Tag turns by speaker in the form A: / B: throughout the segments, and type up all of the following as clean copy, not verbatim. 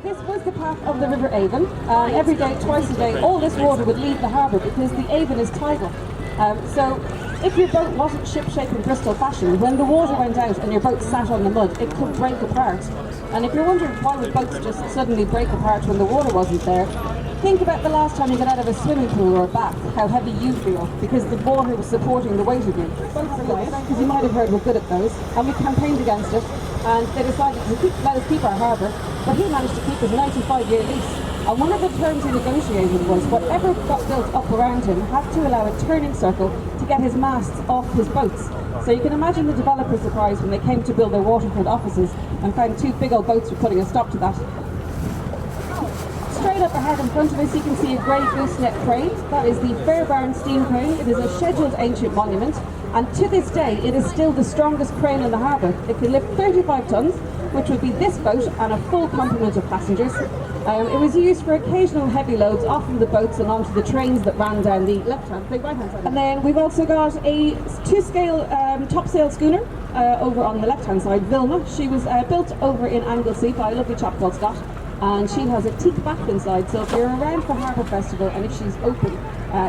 A: This was the path of the River Avon, and every day, twice a day, all this water would leave the harbour because the Avon is tidal. So if your boat wasn't ship-shape in Bristol fashion, when the water went out and your boat sat on the mud, it could break apart. And if you're wondering why would boats just suddenly break apart when the water wasn't there, think about the last time you got out of a swimming pool or a bath, how heavy you feel, because the water was supporting the weight of you. Boats are light, because you might have heard we're good at those, and we campaigned against it, and they decided to let us keep our harbour, but he managed to keep his 95-year lease. And one of the terms he negotiated was whatever got built up around him had to allow a turning circle to get his masts off his boats. So you can imagine the developer's surprise when they came to build their waterfront offices and found two big old boats were putting a stop to that. Straight up ahead in front of us you can see a grey gooseneck crane. That is the Fairbairn steam crane. It is a scheduled ancient monument, and to this day it is still the strongest crane in the harbour. It can lift 35 tonnes, which would be this boat and a full complement of passengers. It was used for occasional heavy loads off from the boats and onto the trains that ran down the right-hand side. And then we've also got a two-scale topsail schooner over on the left-hand side, Vilma. She was built over in Anglesey by a lovely chap called Scott, and she has a teak back inside, so if you're around for Harbour Festival and if she's open,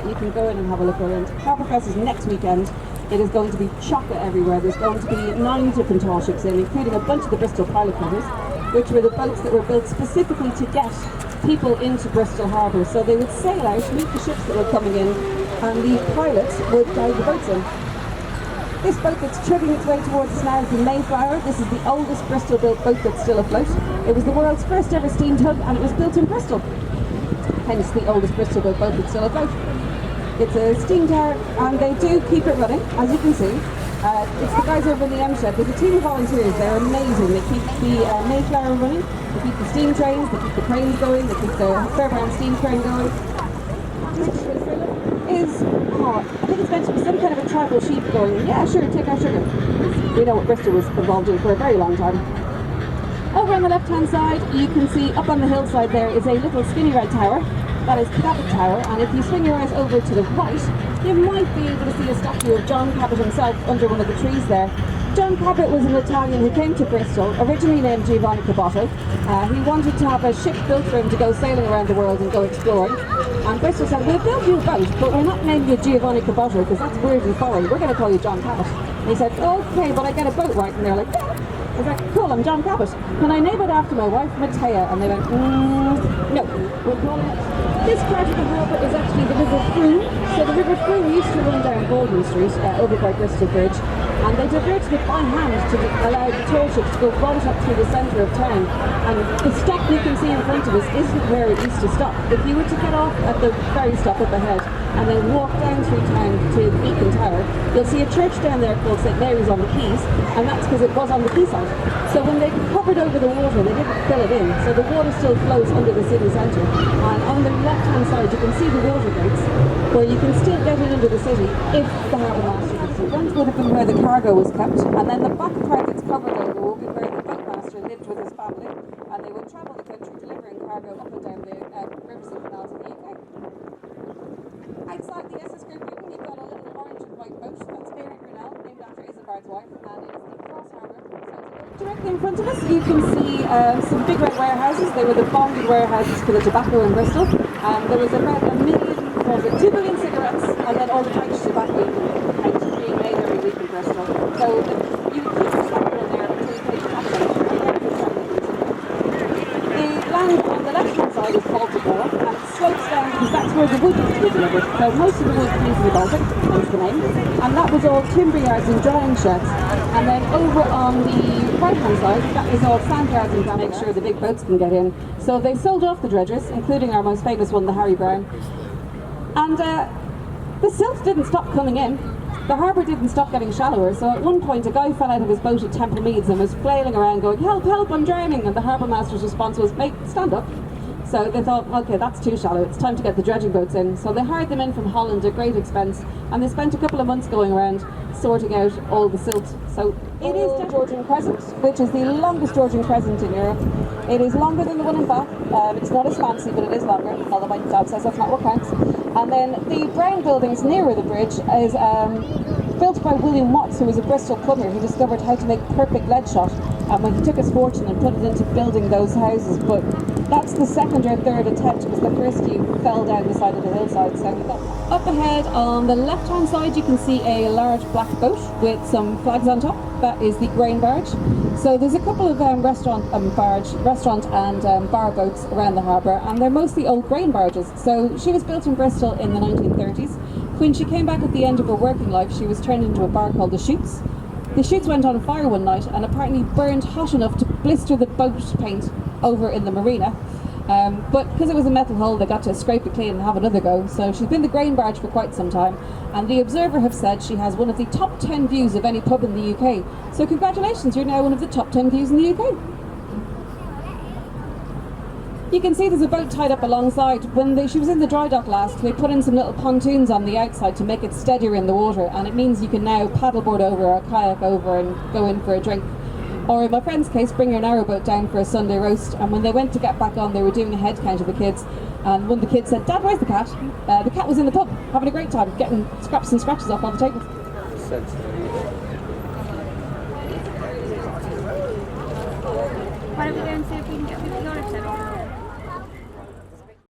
A: you can go in and have a look around. Harbour Fest is next weekend. It is going to be chocolate everywhere. There's going to be 9 different tall ships in, including a bunch of the Bristol pilot cutters, which were the boats that were built specifically to get people into Bristol Harbour. So they would sail out, meet the ships that were coming in, and the pilots would guide the boats in. This boat that's chugging its way towards us now is the Mayflower. This is the oldest Bristol-built boat that's still afloat. It was the world's first ever steam tug, and it was built in Bristol. Hence the oldest Bristol-built boat that's still afloat. It's a steam tower, and they do keep it running, as you can see. It's the guys over in the M shed. There's a team of volunteers. They're amazing. They keep the Mayflower running. They keep the steam trains. They keep the cranes going. They keep the Fairbairn steam crane going. I think it's meant to be some kind of a tribal chief going, yeah, sure, take our sugar. We know what Bristol was involved in for a very long time. Over on the left-hand side, you can see up on the hillside there is a little skinny red tower. That is Cabot Tower, and if you swing your eyes over to the right, you might be able to see a statue of John Cabot himself under one of the trees there. John Cabot was an Italian who came to Bristol, originally named Giovanni Caboto. He wanted to have a ship built for him to go sailing around the world and go exploring. And Bristol said, we'll build you a boat, but we're not naming you Giovanni Caboto because that's weird and foreign. We're going to call you John Cabot. And he said, okay, but I get a boat right. And they're like, yeah. I was like, cool, I'm John Cabot. Can I name it after my wife, Matea? And they went, no, we're calling it. This part of the harbour is actually the River Froome. So the River Froome used to run down Baldwin Street over by Bristol Bridge, and they diverted it by hand to allow the tall ships to go right up through the centre of town. And the stop you can see in front of us isn't where it used to stop. If you were to get off at the ferry stop up ahead and then walk down through town to the Beacon Tower, you'll see a church down there called St Mary's on the Quays, and that's because it was on the quayside. So when they covered over the water, they didn't fill it in, so the water still flows under the city centre. And on the left-hand side, you can see the water gates, where you can still get in under the city if the harbour master was there. Front would have been where the cargo was kept, and then the back part that's covered over will be where the boatmaster lived with his family, and they would travel the country delivering cargo up and down the rivers and canals in the UK. Outside the SS Group building, you've got a little orange and white boat. That's Mary Grinnell, named after Isambard's wife, and it is the Cross Harbour. Directly in front of us, you can see some big red warehouses. They were the bonded warehouses for the tobacco in Bristol. There was about 2 billion cigarettes, and then all the French tobacco being made every week in Bristol. So you keep the tobacco in there until you pay the tax on it. The land on the left-hand side is called the Borough, and it slopes down because that's where the wood used to be delivered. So most of the wood came from the Baltic, hence the name, and that was all timber yards and drying sheds. And then over on the right-hand side, that was all sand yards and to make sure the big boats can get in. So they sold off the dredgers, including our most famous one, the Harry Brown. And the silt didn't stop coming in. The harbour didn't stop getting shallower, so at one point a guy fell out of his boat at Temple Meads and was flailing around going, help, help, I'm drowning, and the harbour master's response was, mate, stand up. So they thought, okay, that's too shallow, it's time to get the dredging boats in. So they hired them in from Holland at great expense, and they spent a couple of months going around sorting out all the silt. So it is the Georgian Crescent, which is the longest Georgian Crescent in Europe. It is longer than the one in Bath. It's not as fancy, but it is longer, although my dad says that's not what counts. And then the brown buildings nearer the bridge is built by William Watts, who was a Bristol plumber who discovered how to make perfect lead shot. Well, he took his fortune and put it into building those houses, but that's the second or third attempt, because the first few fell down the side of the hillside. So up ahead on the left-hand side, you can see a large black boat with some flags on top. That is the grain barge. So there's a couple of restaurant and bar boats around the harbour, and they're mostly old grain barges. So she was built in Bristol in the 1930s. When she came back at the end of her working life, she was turned into a bar called the Shoots. The Shoots went on fire one night and apparently burned hot enough to blister the boat paint over in the marina. But because it was a metal hull, they got to scrape it clean and have another go. So she's been the grain barge for quite some time, and the Observer have said she has one of the top 10 views of any pub in the UK. So congratulations, you're now one of the top 10 views in the UK. You can see there's a boat tied up alongside. When she was in the dry dock last, they put in some little pontoons on the outside to make it steadier in the water, and it means you can now paddleboard over or kayak over and go in for a drink. Or in my friend's case, bring your narrowboat down for a Sunday roast. And when they went to get back on, they were doing a head count of the kids, and one of the kids said, "Dad, where's the cat?" The cat was in the pub, having a great time, getting scraps and scratches off all the tables.
B: Why don't we go and see if we can get a picture